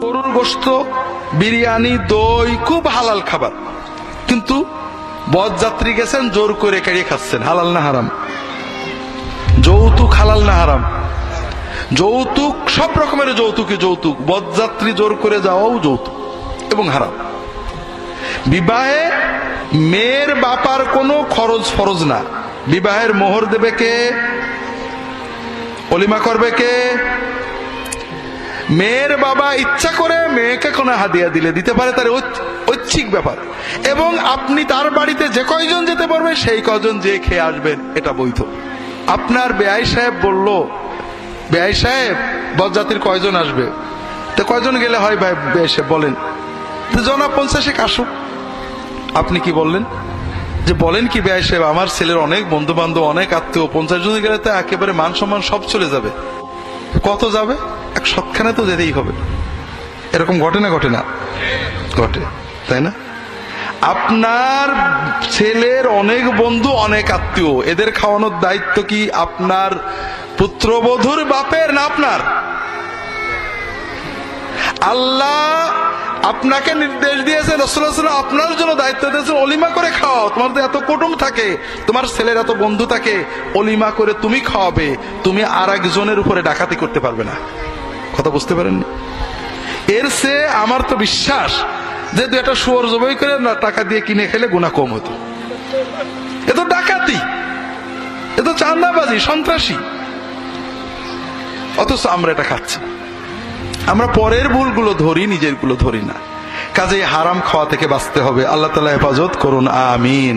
গরুর গোশত, বিরিয়ানি, দই খুব হালাল খাবার, কিন্তু বরযাত্রী গেছেন জোর করে কেড়ে খাচ্ছেন। হালাল না হারাম? যৌতুক হালাল না হারাম? যৌতুক, সব রকমের যৌতুকই যৌতুক, বরযাত্রী জোর করে যাওয়াও যৌতুক এবং হারাম। বিবাহে মেয়ের বাপার কোনো খরচ ফরজ না। বিবাহের মোহর দেবে কে? অলিমা করবে কে? মেয়ের বাবা ইচ্ছা করে মেয়েকে কোনো হাদিয়া দিতে পারে, তার ঐচ্ছিক ব্যাপার। এবং আপনি তার বাড়িতে যে কয়জন যেতে পারবে সেই কয়জন যে খেয়ে আসবেন, এটা বৈধ। আপনার বেয়াই সাহেব বলল, বেয়াই সাহেব বরযাত্রীর কয়জন আসবে? তো কয়জন গেলে হয় ভাই বেয়াই সাহেব বলেন? জনা 50 আসুক। আপনি কি বললেন? যে বলেন কি বেয়াই সাহেব, আমার ছেলের অনেক বন্ধু বান্ধব, অনেক আত্মীয়, 50 জন গেলে তো একেবারে মান সম্মান সব চলে যাবে। কত যাবে? 100খানে তো যেতেই হবে। এরকম ঘটে না? ঘটে না? ঘটে, তাই না? আপনার ছেলের অনেক বন্ধু, অনেক আত্মীয়, এদের খাওয়ানোর দায়িত্ব কি আপনার পুত্রবধূর বাপের না আপনার? আল্লাহ আপনাকে নির্দেশ দিয়েছেন, রাসূলুল্লাহ সাল্লাল্লাহু আলাইহি ওয়াসাল্লাম আপনার জন্য দায়িত্ব দিয়েছেন, অলিমা করে খাওয়াও। তোমার তো এত কুটুম থাকে, তোমার ছেলের এত বন্ধু থাকে, অলিমা করে তুমি খাওয়াবে। তুমি আর একজনের উপরে ডাকাতি করতে পারবে না। কথা বুঝতে পারেন? এর চেয়ে আমার তো বিশ্বাস যে দু একটা শুয়োর জবাই করে না টাকা দিয়ে কিনে খেলে গুনাহ কম হতো। এ তো ডাকাতি, এ তো চাঁদাবাজি, সন্ত্রাসী, অথচ আমরা এটা খাচ্ছি। আমরা পরের ভুলগুলো ধরি, নিজের গুলো ধরি না। কাজে হারাম খাওয়া থেকে বাঁচতে হবে। আল্লাহ তাআলা হেফাজত করুন, আমিন।